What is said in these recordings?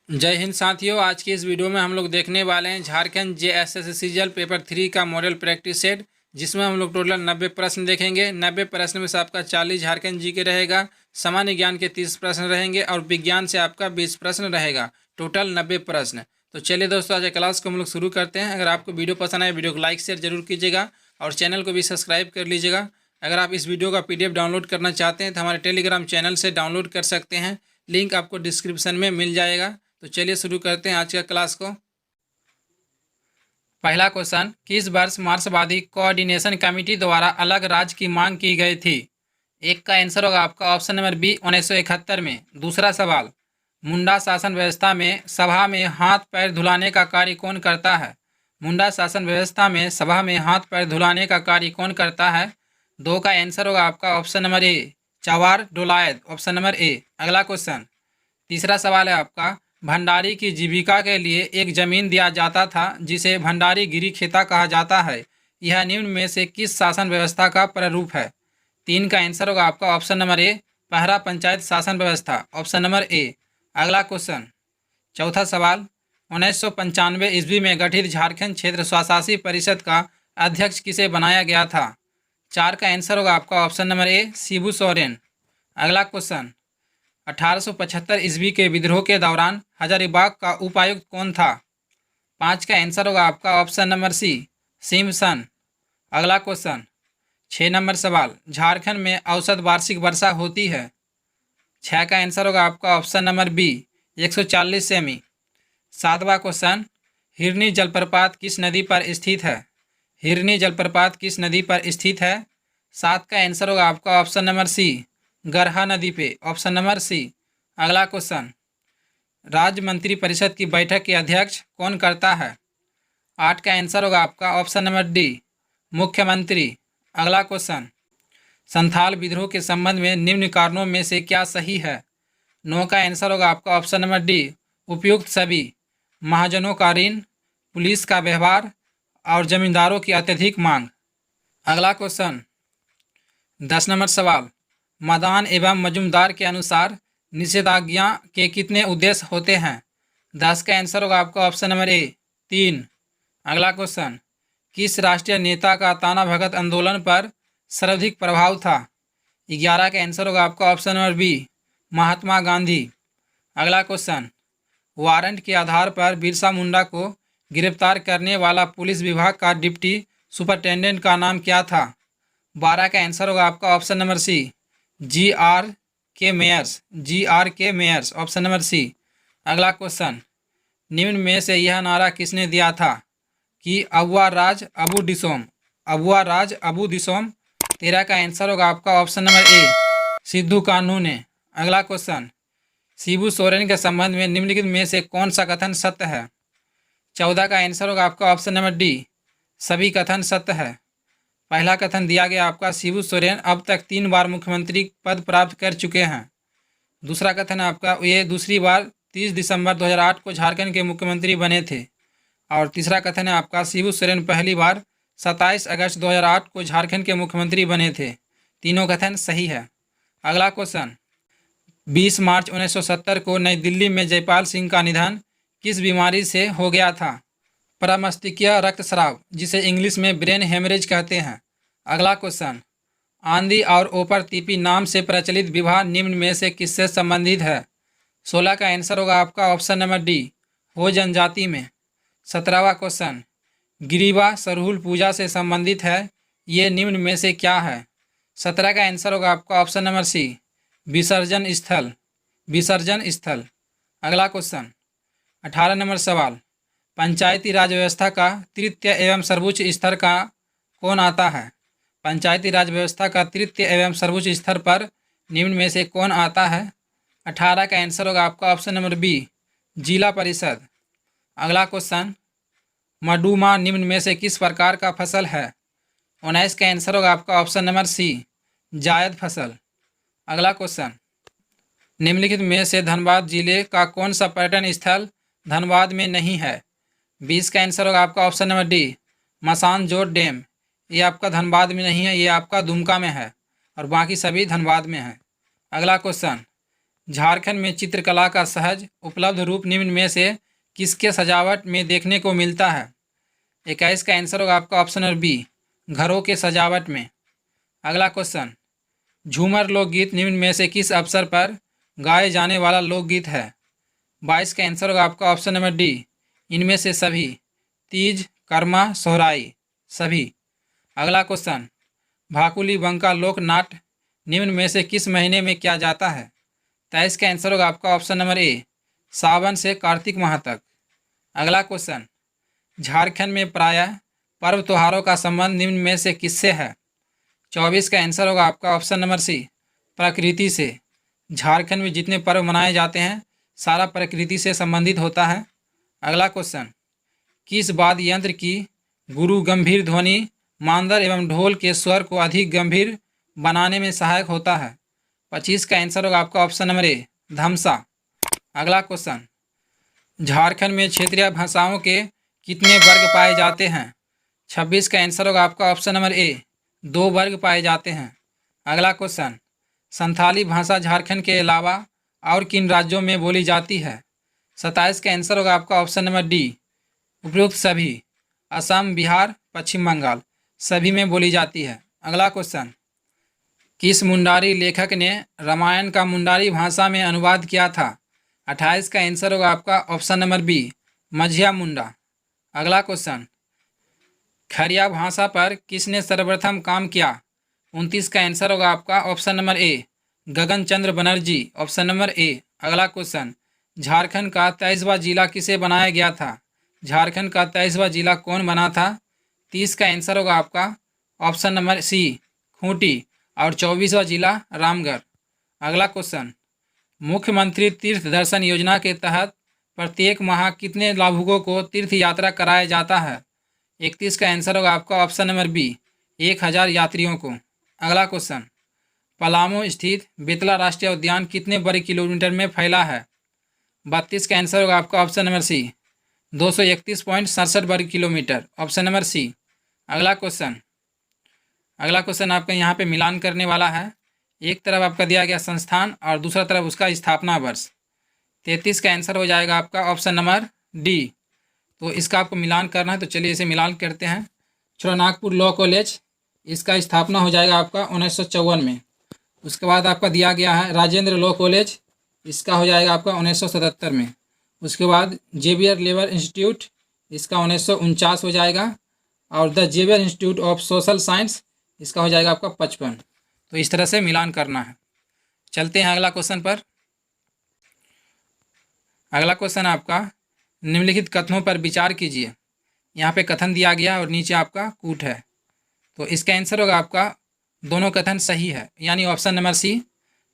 जय हिंद साथियों। आज की इस वीडियो में हम लोग देखने वाले हैं झारखंड JSS पेपर 3 का मॉडल प्रैक्टिस सेट, जिसमें हम लोग टोटल 90 प्रश्न देखेंगे। 90 प्रश्न में से आपका 40 झारखंड जी के रहेगा, सामान्य ज्ञान के 30 प्रश्न रहेंगे और विज्ञान से आपका 20 प्रश्न रहेगा। टोटल 90 प्रश्न। तो चलिए दोस्तों, आज क्लास को हम लोग शुरू करते हैं। अगर आपको वीडियो पसंद आए, वीडियो को लाइक शेयर जरूर कीजिएगा और चैनल को भी सब्सक्राइब कर लीजिएगा। अगर आप इस वीडियो का PDF डाउनलोड करना चाहते हैं तो हमारे टेलीग्राम चैनल से डाउनलोड कर सकते हैं, लिंक आपको डिस्क्रिप्शन में मिल जाएगा। तो चलिए शुरू करते हैं आज का क्लास को। पहला क्वेश्चन, किस वर्ष मार्क्सवादी कोऑर्डिनेशन कमेटी द्वारा अलग राज्य की मांग की गई थी? एक का आंसर होगा आपका ऑप्शन नंबर बी 1971 में। दूसरा सवाल, मुंडा शासन व्यवस्था में सभा में हाथ पैर धुलाने का कार्य कौन करता है? मुंडा शासन व्यवस्था में सभा में हाथ पैर धुलाने का कार्य कौन करता है? दो का आंसर होगा आपका ऑप्शन नंबर ए चवार डोलायत, ऑप्शन नंबर ए। अगला क्वेश्चन, तीसरा सवाल है आपका, भंडारी की जीविका के लिए एक जमीन दिया जाता था जिसे भंडारी गिरी खेता कहा जाता है। यह निम्न में से किस शासन व्यवस्था का प्रारूप है? तीन का आंसर होगा आपका ऑप्शन नंबर ए पहरा पंचायत शासन व्यवस्था, ऑप्शन नंबर ए। अगला क्वेश्चन, चौथा सवाल, 1995 ईस्वी में गठित झारखंड क्षेत्र स्वशासी परिषद का अध्यक्ष किसे बनाया गया था? चार का आंसर होगा आपका ऑप्शन नंबर ए शिबू सोरेन। अगला क्वेश्चन, 1875 ईस्वी के विद्रोह के दौरान हजारीबाग का उपायुक्त कौन था? पाँच का आंसर होगा आपका ऑप्शन नंबर सी सिमसन। अगला क्वेश्चन, 6 नंबर सवाल, झारखंड में औसत वार्षिक वर्षा होती है? छः का आंसर होगा आपका ऑप्शन नंबर बी 140 सेमी। सातवां क्वेश्चन, हिरनी जलप्रपात किस नदी पर स्थित है? हिरनी जलप्रपात किस नदी पर स्थित है? सात का आंसर होगा आपका ऑप्शन नंबर सी गरहा नदी पे, ऑप्शन नंबर सी। अगला क्वेश्चन, राज्य मंत्री परिषद की बैठक के अध्यक्ष कौन करता है? आठ का आंसर होगा आपका ऑप्शन नंबर डी मुख्यमंत्री। अगला क्वेश्चन, संथाल विद्रोह के संबंध में निम्न कारणों में से क्या सही है? नौ का आंसर होगा आपका ऑप्शन नंबर डी उपयुक्त सभी, महाजनों का ऋण, पुलिस का व्यवहार और जमींदारों की अत्यधिक मांग। अगला क्वेश्चन, 10 नंबर सवाल, मदान एवं मजूमदार के अनुसार निषेधाज्ञा के कितने उद्देश्य होते हैं? 10 का आंसर होगा आपका ऑप्शन नंबर ए 3। अगला क्वेश्चन, किस राष्ट्रीय नेता का ताना भगत आंदोलन पर सर्वाधिक प्रभाव था? 11 का आंसर होगा आपका option number B Mahatma Gandhi. अगला क्वेश्चन, वारंट के आधार पर बिरसा मुंडा को गिरफ्तार करने वाला पुलिस विभाग का डिप्टी सुपरिटेंडेंट का नाम क्या था? 12 का आंसर होगा आपका option number C GRK Meyers, option number C. अगला क्वेश्चन, निम्न में से यह नारा किसने दिया था कि अबुआ राज अबू दिसोम? 13 का आंसर होगा आपका ऑप्शन नंबर ए सिद्धू कान्हू ने। अगला क्वेश्चन, शिबू सोरेन के संबंध में निम्नलिखित में से कौन सा कथन सत्य है? 14 का आंसर होगा आपका ऑप्शन नंबर डी सभी कथन सत्य है। पहला कथन दिया गया आपका, शिबू सोरेन अब तक 3 बार मुख्यमंत्री पद प्राप्त कर चुके हैं। दूसरा कथन आपका, ये दूसरी बार 30 दिसंबर 2008 को झारखंड के मुख्यमंत्री बने थे। और तीसरा कथन है आपका, शिबू सोरेन पहली बार 27 अगस्त 2008 को झारखंड के मुख्यमंत्री बने थे। तीनों कथन सही है। अगला क्वेश्चन, 20 मार्च 1970 को नई दिल्ली में जयपाल सिंह का निधन किस बीमारी से हो गया था? प्रमस्तिष्कीय रक्तस्राव, जिसे इंग्लिश में ब्रेन हेमरेज कहते हैं। अगला क्वेश्चन, आंधी और ओपर तीपी नाम से प्रचलित विवाह निम्न में से किससे संबंधित है? 16 का आंसर होगा आपका ऑप्शन नंबर डी हो जनजाति में। 17वां क्वेश्चन, गिरिवा सरहुल पूजा से संबंधित है, ये निम्न में से क्या है? 17 का आंसर होगा आपका ऑप्शन नंबर सी विसर्जन स्थल। अगला क्वेश्चन, 18 नंबर सवाल, पंचायती राज व्यवस्था का तृतीय एवं सर्वोच्च स्तर का कौन आता है? पंचायती राज व्यवस्था का तृतीय एवं सर्वोच्च स्तर पर निम्न में से कौन आता है? 18 का आंसर होगा आपका ऑप्शन नंबर बी जिला परिषद। अगला क्वेश्चन, मडूमा निम्न में से किस प्रकार का फसल है? 19 का आंसर होगा आपका ऑप्शन नंबर सी जायद फसल। अगला क्वेश्चन, निम्नलिखित में से धनबाद जिले का कौन सा पर्यटन स्थल धनबाद में नहीं है? 20 का आंसर होगा आपका option number D Massanjore dam. ये आपका धनबाद में नहीं है, ये आपका दुमका में है और बाकी सभी धनबाद में है। अगला क्वेश्चन, झारखंड में चित्रकला का सहज उपलब्ध रूप निम्न में से किसके सजावट में देखने को मिलता है? 21 का आंसर होगा आपका ऑप्शन नंबर बी, घरों के सजावट में। अगला क्वेश्चन, झूमर लोकगीत निम्न में से किस अवसर पर गाए जाने वाला लोकगीत है? 22 का आंसर होगा आपका ऑप्शन नंबर डी, इनमें से सभी। तीज, कर्मा, सोहराई, सभी। अगला क्वेश्चन, भाकुली बंका लोक नाट्य निम्न में से किस महीने में किया जाता है? 23 का आंसर होगा आपका ऑप्शन नंबर ए, सावन से कार्तिक माह तक। अगला क्वेश्चन, झारखंड में प्रायः पर्व त्योहारों का संबंध निम्न में से किससे है? 24 का आंसर होगा आपका ऑप्शन नंबर सी, प्रकृति से। झारखंड में जितने पर्व मनाए जाते हैं सारा प्रकृति से संबंधित होता है। अगला क्वेश्चन, किस वाद्य यंत्र की गुरु गंभीर ध्वनि मांदर एवं ढोल के स्वर को अधिक गंभीर बनाने में सहायक होता है? 25 का आंसर होगा आपका ऑप्शन नंबर ए, धमसा। अगला क्वेश्चन, झारखंड में क्षेत्रीय भाषाओं के कितने वर्ग पाए जाते हैं? 26 का आंसर होगा आपका ऑप्शन नंबर ए, 2 वर्ग पाए जाते हैं। अगला क्वेश्चन, संथाली भाषा झारखंड के अलावा और किन राज्यों में बोली जाती है? 27 का आंसर होगा आपका ऑप्शन नंबर डी, उपरोक्त सभी। असम, बिहार, पश्चिम बंगाल, सभी में बोली जाती है। अगला क्वेश्चन, किस मुंडारी लेखक ने रामायण का मुंडारी भाषा में अनुवाद किया था? 28 का आंसर होगा आपका ऑप्शन नंबर बी, मझिया मुंडा। अगला क्वेश्चन, खरिया भाषा पर किसने सर्वप्रथम काम किया? 29 का आंसर होगा आपका option number A, Gagan Chandra Banerjee, option number A. अगला क्वेश्चन, झारखंड का 23वां जिला किसे बनाया गया था? झारखंड का 23वां जिला कौन बना था? 30 का आंसर होगा आपका ऑप्शन नंबर सी, खूंटी, और 24वां जिला रामगढ़। अगला क्वेश्चन, मुख्यमंत्री तीर्थ दर्शन योजना के तहत प्रत्येक माह कितने लाभुकों को तीर्थ यात्रा कराया जाता है? 31 का आंसर होगा आपका ऑप्शन नंबर बी, 1000 यात्रियों को। अगला क्वेश्चन, पलामू स्थित बेतला राष्ट्रीय उद्यान कितने वर्ग किलोमीटर में फैला है? 32 का आंसर होगा आपका ऑप्शन नंबर सी, 231.67 वर्ग किलोमीटर, ऑप्शन नंबर सी। अगला क्वेश्चन आपका यहाँ पे मिलान करने वाला है। एक तरफ आपका दिया गया संस्थान और दूसरा तरफ उसका स्थापना वर्ष। 33 का आंसर हो जाएगा आपका ऑप्शन नंबर डी। तो इसका आपको मिलान करना है, तो चलिए इसे मिलान करते हैं। नागपुर लॉ कॉलेज, इसका स्थापना हो जाएगा आपका 1954 में। उसके बाद आपका दिया गया है राजेंद्र लॉ कॉलेज, इसका हो जाएगा आपका 1977 में। उसके बाद जेवियर लेबर इंस्टीट्यूट, इसका 1949 हो जाएगा। और the Xavier institute of social science, इसका हो जाएगा आपका 55। तो इस तरह से मिलान करना है। चलते हैं अगला क्वेश्चन पर। अगला क्वेश्चन आपका, निम्नलिखित कथनों पर विचार कीजिए। यहाँ पे कथन दिया गया और नीचे आपका कूट है, तो इसका आंसर होगा आपका दोनों कथन सही है, यानी ऑप्शन नंबर सी।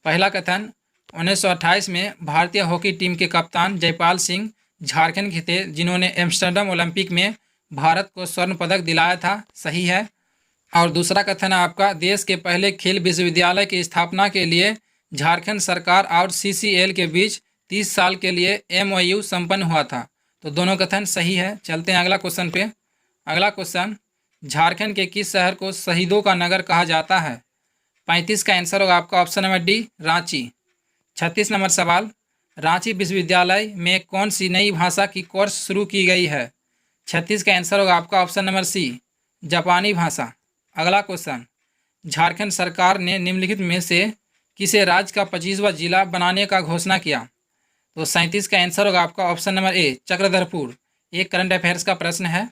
पहला कथन, 1928 में भारतीय हॉकी टीम के कप्तान जयपाल सिंह झारखंड के थे, जिन्होंने एम्स्टर्डम ओलंपिक में भारत को स्वर्ण पदक दिलाया था, सही है। और दूसरा कथन है आपका, देश के पहले खेल विश्वविद्यालय की स्थापना के लिए झारखंड सरकार और CCL के बीच 30 साल के लिए MOU संपन्न हुआ था। तो दोनों कथन सही है। चलते हैं अगला क्वेश्चन पे। अगला क्वेश्चन, झारखंड के किस शहर को शहीदों का नगर कहा जाता है? 35 का आंसर होगा आपका option number D, Ranchi. 36 number सवाल, रांची विश्वविद्यालय में कौन सी नई भाषा की कोर्स शुरू की गई है? 36 का आंसर होगा आपका ऑप्शन नंबर सी, जापानी भाषा। अगला क्वेश्चन, झारखंड सरकार ने निम्नलिखित में से किसे राज्य का 25वां जिला बनाने का घोषणा किया? तो 37 का आंसर होगा आपका ऑप्शन नंबर ए, चक्रधरपुर। एक करंट अफेयर्स का प्रश्न है।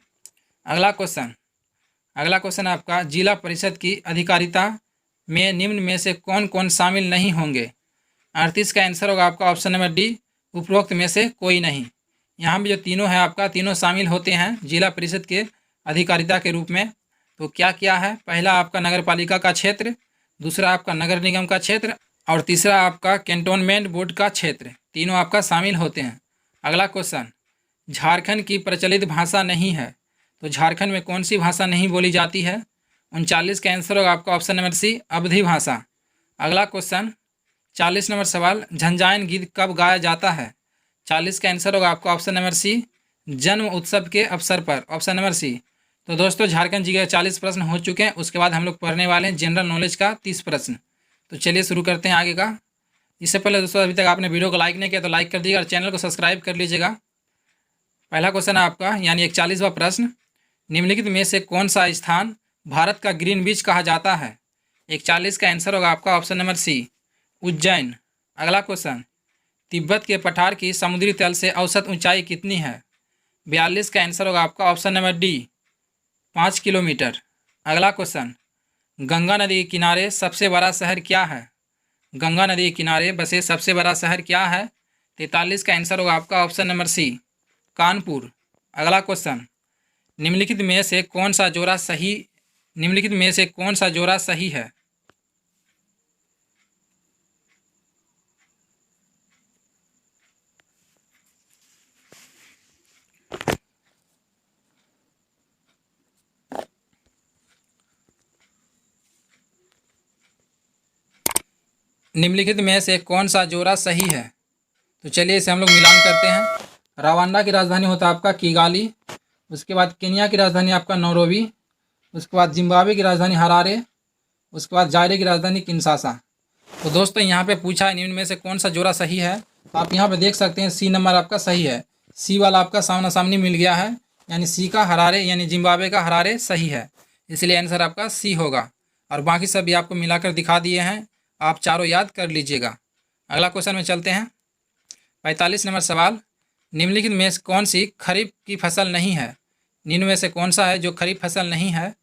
अगला क्वेश्चन आपका, जिला परिषद की अधिकारिता में निम्न में से कौन कौन शामिल नहीं होंगे? 38 का आंसर होगा आपका ऑप्शन नंबर डी, उपरोक्त में से कोई नहीं। यहाँ भी जो तीनों है आपका, तीनों शामिल होते हैं जिला परिषद के अधिकारिता के रूप में। तो क्या क्या है? पहला आपका नगर पालिका का क्षेत्र, दूसरा आपका नगर निगम का क्षेत्र, और तीसरा आपका कैंटोनमेंट बोर्ड का क्षेत्र। तीनों आपका शामिल होते हैं। अगला क्वेश्चन, झारखंड की प्रचलित भाषा नहीं है, तो झारखंड में कौन सी भाषा नहीं बोली जाती है? 39 का आंसर होगा आपका ऑप्शन नंबर सी, अवधी भाषा। अगला क्वेश्चन, 40 नंबर सवाल, झंझायन गीत कब गाया जाता है? 40 का आंसर होगा आपका ऑप्शन नंबर सी, जन्म उत्सव के अवसर पर, ऑप्शन नंबर सी। तो दोस्तों, झारखंड जी के 40 प्रश्न हो चुके हैं। उसके बाद हम लोग पढ़ने वाले हैं जनरल नॉलेज का 30 प्रश्न। तो चलिए शुरू करते हैं आगे का। इससे पहले दोस्तों अभी तक आपने वीडियो को लाइक नहीं किया तो लाइक कर दीजिएगा और चैनल को सब्सक्राइब कर लीजिएगा। पहला क्वेश्चन है आपका यानी 41वां प्रश्न, निम्नलिखित में से कौन सा स्थान भारत का ग्रीनविच कहा जाता है? 41 का आंसर होगा आपका ऑप्शन नंबर सी, उज्जैन। अगला क्वेश्चन, तिब्बत के पठार की समुद्री तल से औसत ऊंचाई कितनी है? 42 का आंसर होगा आपका ऑप्शन नंबर डी, 5 किलोमीटर। अगला क्वेश्चन, गंगा नदी के किनारे सबसे बड़ा शहर क्या है? गंगा नदी के किनारे बसे सबसे बड़ा शहर क्या है? 43 का आंसर होगा आपका ऑप्शन नंबर सी, कानपुर। अगला क्वेश्चन, निम्नलिखित में से कौन सा जोड़ा सही है? निम्नलिखित में से कौन सा जोड़ा सही है? तो चलिए इसे हम लोग मिलान करते हैं। रवांडा की राजधानी होता है आपका किगाली, उसके बाद केनिया की राजधानी आपका नैरोबी, उसके बाद जिम्बाब्वे की राजधानी हरारे, उसके बाद जायरे की राजधानी किनशासा। तो दोस्तों यहाँ पे पूछा है निम्न में से कौन सा जोड़ा सही है, तो आप यहाँ पे देख सकते हैं सी नंबर आपका सही है। सी वाला आपका सामना सामनी मिल गया है, यानी सी का हरारे यानी जिम्बाब्वे का हरारे सही है, इसलिए आंसर आपका सी होगा। और बाकी सब भी आपको मिलाकर दिखा दिए हैं, आप चारों याद कर लीजिएगा। अगला क्वेश्चन में चलते हैं। 45 नंबर सवाल, निम्नलिखित में से कौन सी खरीफ की फसल नहीं है? निम्न में से कौन सा है जो खरीफ फसल नहीं है?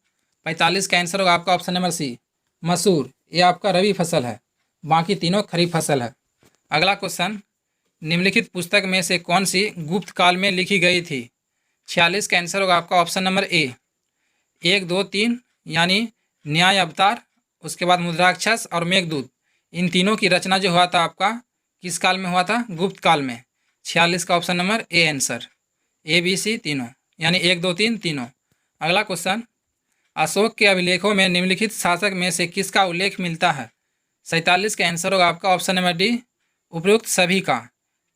45 का आंसर होगा आपका ऑप्शन नंबर सी, मसूर। ये आपका रबी फसल है, बाकी तीनों खरीफ फसल है। अगला क्वेश्चन, निम्नलिखित पुस्तक में से कौन सी गुप्त काल में लिखी गई थी? 46 का आंसर होगा आपका ऑप्शन नंबर ए, 1, 2, 3 यानी न्याय अवतार, उसके बाद मुद्राक्षस और मेघदूत। इन तीनों की रचना जो हुआ था आपका किस काल में हुआ था? गुप्त काल में। 46 का option number A answer, A B C तीनों यानी 1, 2, 3 तीनों। अगला क्वेश्चन, अशोक के अभिलेखों में निम्नलिखित शासक में से किसका उल्लेख मिलता है? 47 का आंसर होगा आपका ऑप्शन नंबर डी, उपयुक्त सभी का,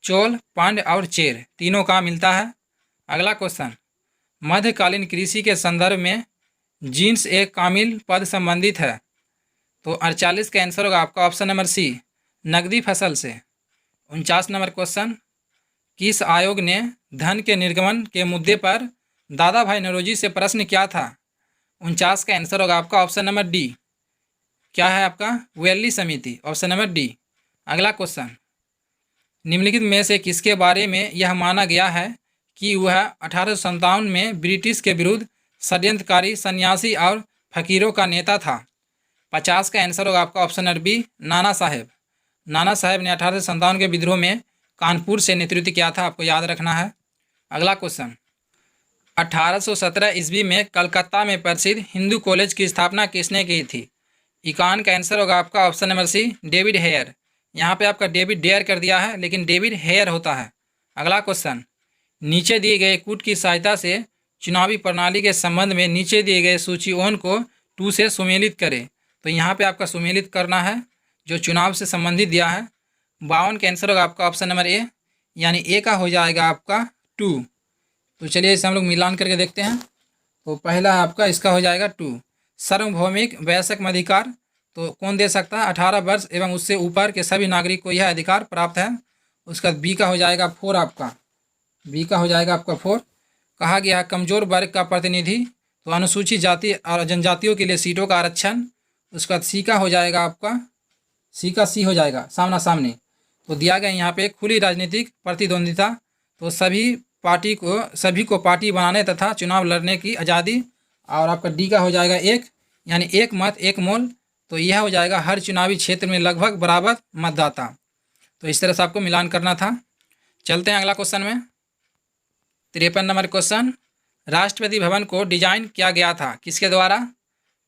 चोल, पांड्य और चेर तीनों का मिलता है। अगला क्वेश्चन, मध्यकालीन कृषि के संदर्भ में जीन्स एक कामिल पद संबंधित है? तो 48 का आंसर होगा आपका ऑप्शन नंबर सी, नकदी फसल से। 49 नंबर क्वेश्चन, किस आयोग ने धन के निर्गमन के मुद्दे पर दादा भाई नौरोजी से प्रश्न किया था? 49 का आंसर होगा आपका ऑप्शन नंबर डी, क्या है आपका? वेल्ली समिति, ऑप्शन नंबर डी। अगला क्वेश्चन, निम्नलिखित में से किसके बारे में यह माना गया है कि वह 1857 में ब्रिटिश के विरुद्ध षड्यंत्रकारी सन्यासी और फकीरों का नेता था? 50 का आंसर होगा आपका option number B, Nana Saheb. Nana Saheb ने 1857 के विद्रोह में कानपुर से नेतृत्व किया था, आपको याद रखना है। अगला क्वेश्चन, 1817 ईस्वी में कलकत्ता में प्रसिद्ध हिंदू कॉलेज की स्थापना किसने की थी? इकान का आंसर होगा आपका option number C, David Hare. यहाँ पे आपका डेविड डेयर कर दिया है, लेकिन डेविड हेयर होता है। अगला क्वेश्चन, नीचे दिए गए कूट की सहायता से चुनावी प्रणाली के संबंध में नीचे दिए गए सूचियों को 2 से सुमेलित करें। तो यहाँ पे आपका सुमेलित करना है जो चुनाव से संबंधित दिया है। 52 का आंसर होगा आपका ऑप्शन नंबर ए, यानी ए का हो जाएगा आपका 2। तो चलिए इसे हम लोग मिलान करके देखते हैं। तो पहला आपका इसका हो जाएगा 2। सार्वभौमिक वयस्क अधिकार तो कौन दे सकता है? 18 वर्ष एवं उससे ऊपर के सभी नागरिक को यह अधिकार प्राप्त है। उसका बी का हो जाएगा 4, आपका बी का हो जाएगा आपका 4। कहा गया है कमजोर वर्ग का प्रतिनिधि, तो अनुसूचित जाति और जनजातियों के लिए सीटों का आरक्षण। उसका सी का हो जाएगा आपका, सी का सी हो जाएगा सामना सामनी। तो दिया गया यहाँ पे खुली राजनीतिक प्रतिद्वंदिता, तो सभी को पार्टी बनाने तथा चुनाव लड़ने की आज़ादी। और आपका डी का हो जाएगा 1, यानी एक मत एक मोल। तो यह हो जाएगा हर चुनावी क्षेत्र में लगभग बराबर मतदाता। तो इस तरह से आपको मिलान करना था। चलते हैं अगला क्वेश्चन में। 53 नंबर क्वेश्चन, राष्ट्रपति भवन को डिजाइन किया गया था किसके द्वारा?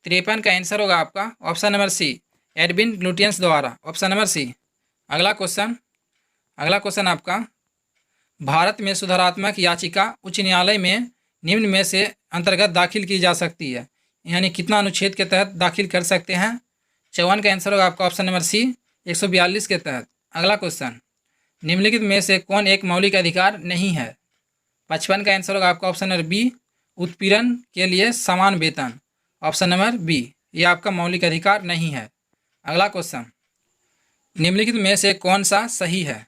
53 का आंसर होगा आपका option number C, Edwin Lutyens द्वारा, ऑप्शन नंबर सी। अगला क्वेश्चन आपका, भारत में सुधारात्मक याचिका उच्च न्यायालय में निम्न में से अंतर्गत दाखिल की जा सकती है, यानी कितना अनुच्छेद के तहत दाखिल कर सकते हैं? 54 का आंसर होगा आपका ऑप्शन नंबर सी, 142 के तहत। अगला क्वेश्चन, निम्नलिखित में से कौन एक मौलिक अधिकार नहीं है? 55 का आंसर होगा आपका ऑप्शन नंबर बी, उत्पीड़न के लिए समान वेतन, ऑप्शन नंबर बी, ये आपका मौलिक अधिकार नहीं है। अगला क्वेश्चन, निम्नलिखित में से कौन सा सही है?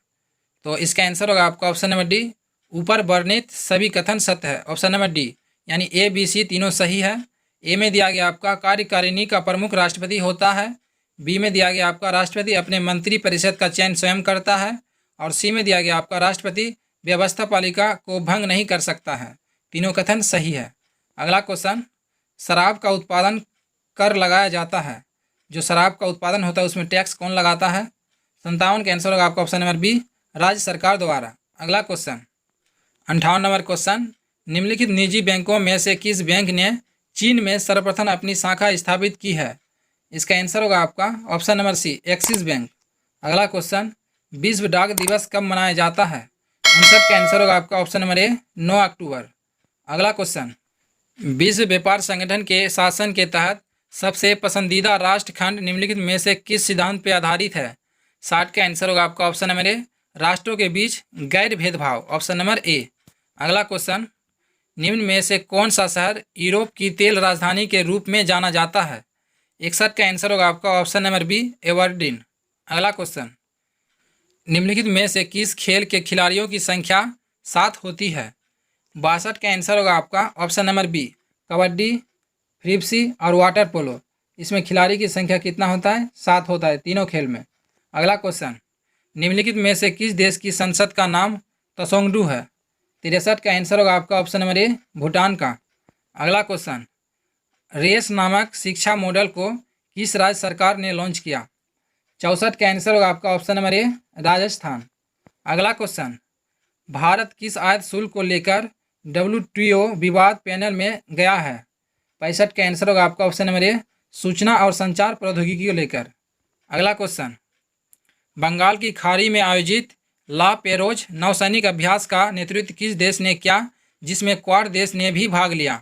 तो इसका आंसर होगा आपका ऑप्शन नंबर डी, ऊपर वर्णित सभी कथन सत्य है। ऑप्शन नंबर डी यानी ए बी सी तीनों सही है। ए में दिया गया आपका कार्यकारिणी का प्रमुख राष्ट्रपति होता है। बी में दिया गया आपका राष्ट्रपति अपने मंत्री परिषद का चयन स्वयं करता है। और सी में दिया गया आपका राष्ट्रपति व्यवस्था पालिका को भंग नहीं कर सकता है। तीनों कथन सही है। अगला क्वेश्चन, शराब का उत्पादन कर लगाया जाता है। जो शराब का उत्पादन होता है उसमें टैक्स कौन लगाता है? 57 का आंसर होगा आपका ऑप्शन नंबर बी, राज्य सरकार द्वारा। अगला क्वेश्चन 58 नंबर क्वेश्चन, निम्नलिखित निजी बैंकों में से किस बैंक ने चीन में सर्वप्रथम अपनी शाखा स्थापित की है? इसका आंसर होगा आपका option number C, Axis Bank. अगला क्वेश्चन, विश्व डाक दिवस कब मनाया जाता है? 59 का आंसर होगा आपका ऑप्शन नंबर ए, 9 अक्टूबर। अगला क्वेश्चन, विश्व व्यापार संगठन के शासन के तहत सबसे पसंदीदा राष्ट्रखंड निम्नलिखित में से किस सिद्धांत पर आधारित है? 60 का आंसर होगा आपका ऑप्शन नंबर ए, राष्ट्रों के बीच गैर भेदभाव। Option number A. अगला क्वेश्चन, निम्न में से कौन सा शहर यूरोप की तेल राजधानी के रूप में जाना जाता है? 61 का आंसर होगा आपका ऑप्शन नंबर बी, एबरडीन। अगला क्वेश्चन, निम्नलिखित में से किस खेल के खिलाड़ियों की संख्या 7 होती है? 62 का आंसर होगा आपका ऑप्शन नंबर बी, कबड्डी, फ्रिप्सी और वाटर पोलो। इसमें खिलाड़ी की संख्या कितना होता है? 7 होता है तीनों खेल में। अगला क्वेश्चन, निम्नलिखित में से किस देश की संसद का नाम त्सोंगडू है? 63 का आंसर होगा आपका ऑप्शन नंबर ए, भूटान का। अगला क्वेश्चन, रेस नामक शिक्षा मॉडल को किस राज्य सरकार ने लॉन्च किया? 64 का आंसर होगा आपका ऑप्शन नंबर ए, राजस्थान। अगला क्वेश्चन, भारत किस आयात शुल्क को लेकर WTO विवाद पैनल में गया है? 65 का आंसर होगा आपका ऑप्शन नंबर ए, सूचना और संचार प्रौद्योगिकी को लेकर। अगला क्वेश्चन, बंगाल की खाड़ी में आयोजित ला पेरोज नौसैनिक अभ्यास का नेतृत्व किस देश ने किया, जिसमें क्वाड देश ने भी भाग लिया?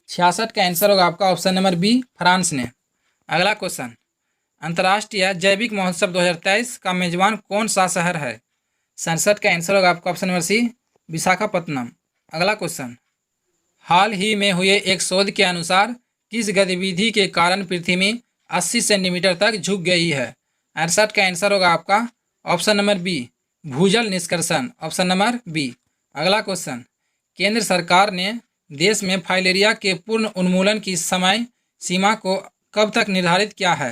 66 का आंसर होगा आपका ऑप्शन नंबर बी, फ्रांस ने। अगला क्वेश्चन, अंतर्राष्ट्रीय जैविक महोत्सव 2023 का मेजबान कौन सा शहर है? 67 का आंसर होगा आपका ऑप्शन नंबर सी, विशाखापत्तनम। अगला क्वेश्चन, हाल ही में हुए एक शोध के अनुसार किस गतिविधि के कारण पृथ्वी 80 सेंटीमीटर तक झुक गई है? 68 का आंसर होगा आपका ऑप्शन नंबर बी, भूजल निष्कर्षण। Option number B. अगला क्वेश्चन, केंद्र सरकार ने देश में फाइलेरिया के पूर्ण उन्मूलन की समय सीमा को कब तक निर्धारित किया है?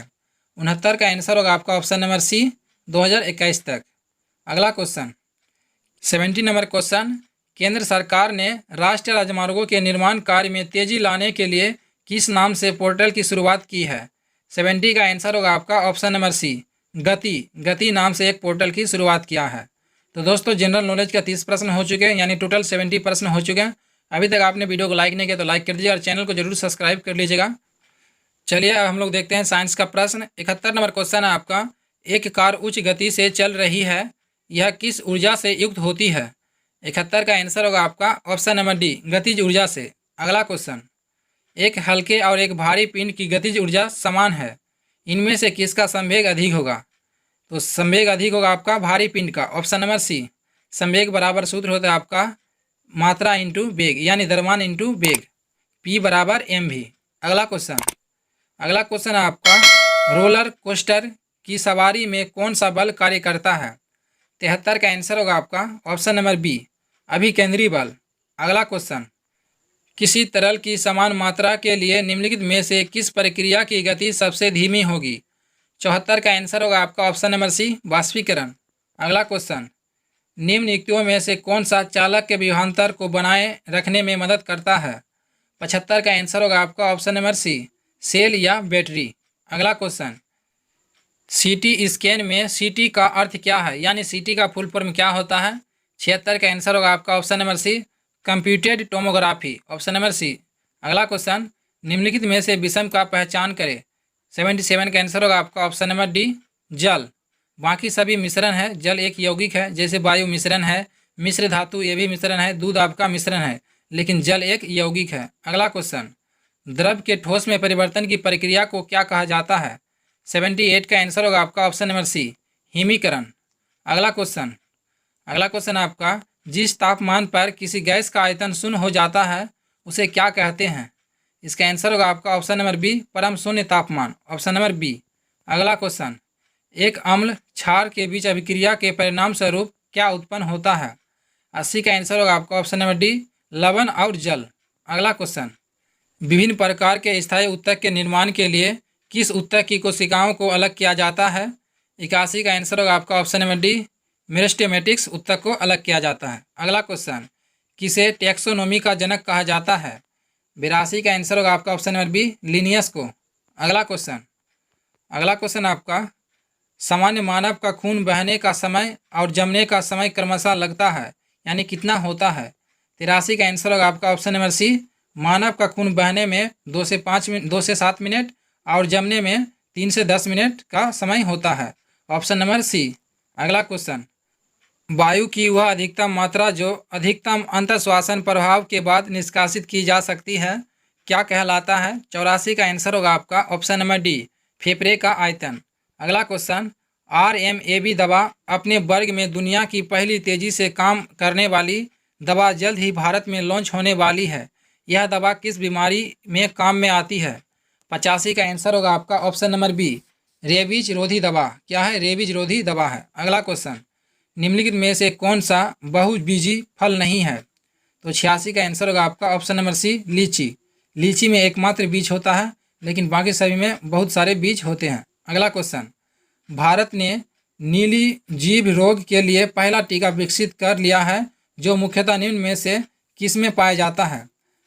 69 का आंसर होगा आपका ऑप्शन नंबर सी, 2021 तक। अगला क्वेश्चन 70 नंबर क्वेश्चन, केंद्र सरकार ने राष्ट्रीय राजमार्गों के निर्माण कार्य में तेजी लाने के लिए किस नाम से पोर्टल की शुरुआत की है? 70 का आंसर होगा आपका ऑप्शन नंबर सी, गति नाम से एक पोर्टल की शुरुआत किया है। तो दोस्तों जनरल नॉलेज का 30 प्रश्न हो चुके हैं, यानी टोटल 70 प्रश्न हो चुके हैं। अभी तक आपने वीडियो को लाइक नहीं किया तो लाइक कर दीजिए और चैनल को जरूर सब्सक्राइब कर लीजिएगा। चलिए अब हम लोग देखते हैं साइंस का प्रश्न। 71 नंबर क्वेश्चन है आपका, एक कार उच्च गति से चल रही है, यह किस ऊर्जा से युक्त होती है? 71 का आंसर होगा आपका ऑप्शन नंबर डी, गतिज ऊर्जा से। अगला क्वेश्चन, एक हल्के और एक भारी पिंड की गतिज ऊर्जा समान है, इनमें से किसका संवेग अधिक होगा? तो संवेग अधिक होगा आपका भारी पिंड का। Option number C. संवेग बराबर सूत्र होता है आपका मात्रा इंटू वेग, यानी द्रव्यमान इंटू वेग, P बराबर mv। अगला क्वेश्चन है आपका, रोलर कोस्टर की सवारी में कौन सा बल कार्य करता है? 73 का आंसर होगा आपका ऑप्शन नंबर बी, अभिकेंद्री बल। अगला क्वेश्चन, किसी तरल की समान मात्रा के लिए निम्नलिखित में से किस प्रक्रिया की गति सबसे धीमी होगी? 74 का आंसर होगा आपका ऑप्शन नंबर सी, वाष्पीकरण। अगला क्वेश्चन, निम्न युक्तियों में से कौन सा चालक के विभवांतर को बनाए रखने में मदद करता है? 75 का आंसर होगा आपका ऑप्शन नंबर सी, सेल या बैटरी। अगला क्वेश्चन, CT स्कैन में CT का अर्थ क्या है, यानी CT का फुल फॉर्म क्या होता है? 76 का आंसर होगा आपका option number C, computed tomography. Option number C. अगला क्वेश्चन, निम्नलिखित में से विषम का पहचान करें। 77 का आंसर होगा आपका ऑप्शन नंबर डी, जल। बाकी सभी मिश्रण है, जल एक यौगिक है, जैसे वायु मिश्रण है, मिश्र धातु ये भी मिश्रण है, दूध आपका मिश्रण है, लेकिन जल एक यौगिक है। अगला क्वेश्चन, द्रव के ठोस में परिवर्तन की प्रक्रिया को क्या कहा जाता है? 78 का आंसर होगा आपका ऑप्शन नंबर सी, हिमीकरण। अगला क्वेश्चन आपका, जिस तापमान पर किसी गैस का आयतन शून्य हो जाता है उसे क्या कहते हैं? इसका आंसर होगा आपका ऑप्शन नंबर बी, परम शून्य तापमान। Option number B. अगला क्वेश्चन, एक अम्ल क्षार के बीच अभिक्रिया के परिणाम स्वरूप क्या उत्पन्न होता है? 80 का आंसर होगा आपका ऑप्शन नंबर डी, लवण और जल। अगला क्वेश्चन, विभिन्न प्रकार के स्थायी ऊतक के निर्माण के लिए किस ऊतक की कोशिकाओं को अलग किया जाता है? 81 का आंसर होगा आपका ऑप्शन नंबर डी, मेरिस्टेमेटिक्स ऊतक को अलग किया जाता है। अगला क्वेश्चन, किसे टैक्सोनॉमी का जनक कहा जाता है? 82 का आंसर होगा आपका ऑप्शन नंबर बी, लिनियस को। अगला क्वेश्चन आपका, सामान्य मानव का खून बहने का समय और जमने का समय क्रमशः लगता है, यानी कितना होता है? 83 का आंसर होगा आपका ऑप्शन नंबर सी, मानव का खून बहने में 2 से 7 मिनट और जमने में 3 से 10 मिनट का समय होता है। Option number C. अगला क्वेश्चन, वायु की वह अधिकतम मात्रा जो अधिकतम अंतःश्वासन प्रभाव के बाद निष्कासित की जा सकती है क्या कहलाता है? 84 का आंसर होगा आपका ऑप्शन नंबर डी, फेफड़े का आयतन। अगला क्वेश्चन, RMAB दवा अपने वर्ग में दुनिया की पहली तेजी से काम करने वाली दवा जल्द ही भारत में लॉन्च होने वाली है। यह दवा किस बीमारी में काम में आती है? 85 का आंसर होगा आपका ऑप्शन नंबर बी, रेबीज रोधी दवा। क्या है? रेबीज रोधी दवा है। अगला क्वेश्चन, निम्नलिखित में से कौन सा बहुबीजी फल नहीं है? तो 86 का आंसर होगा आपका ऑप्शन नंबर सी, लीची। लीची में एकमात्र बीज होता है, लेकिन बाकी सभी में बहुत सारे बीज होते हैं। अगला क्वेश्चन, भारत ने नीली जीभ रोग के लिए पहला टीका विकसित कर लिया है जो मुख्यतः निम्न में से किस में पाया जाता है?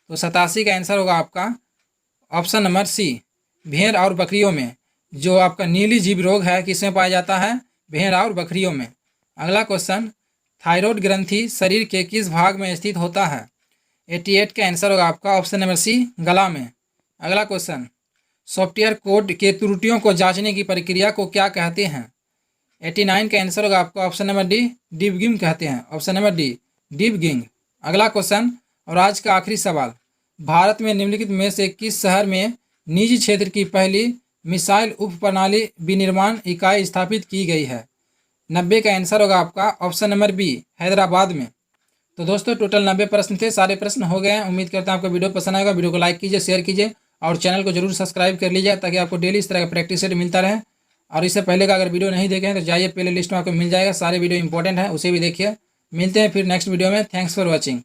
तो 87 का आंसर होगा आपका ऑप्शन नंबर सी, भेड़ और बकरियों में। जो आपका नीली जीभ रोग है किस में पाया जाता है? भेड़ और बकरियों में। अगला क्वेश्चन, थायराइड ग्रंथि शरीर के किस भाग में स्थित होता है? 88 का आंसर होगा आपका ऑप्शन नंबर सी, गला में। अगला क्वेश्चन, सॉफ्टवेयर कोड के त्रुटियों को जांचने की प्रक्रिया को क्या कहते हैं? 89 का आंसर होगा आपका ऑप्शन नंबर डी, डिबगिंग कहते हैं। Option number D, debugging. अगला क्वेश्चन और आज का आखिरी सवाल, भारत में निम्नलिखित में से किस शहर में निजी क्षेत्र की पहली मिसाइल उप प्रणाली विनिर्माण इकाई स्थापित की गई है? 90 का आंसर होगा आपका ऑप्शन नंबर बी, हैदराबाद में। तो दोस्तों टोटल 90 प्रश्न थे, सारे प्रश्न हो गए हैं। उम्मीद करता हूं आपको वीडियो पसंद आएगा। वीडियो को लाइक कीजिए, शेयर कीजिए और चैनल को जरूर सब्सक्राइब कर लीजिए ताकि आपको डेली इस तरह का प्रैक्टिस सेट मिलता रहे। और इससे पहले का अगर वीडियो नहीं देखे हैं तो जाइए, प्ले लिस्ट में आपको मिल जाएगा, सारे वीडियो इंपॉर्टेंट है, उसे भी देखिए। मिलते हैं फिर नेक्स्ट वीडियो में। Thanks for watching.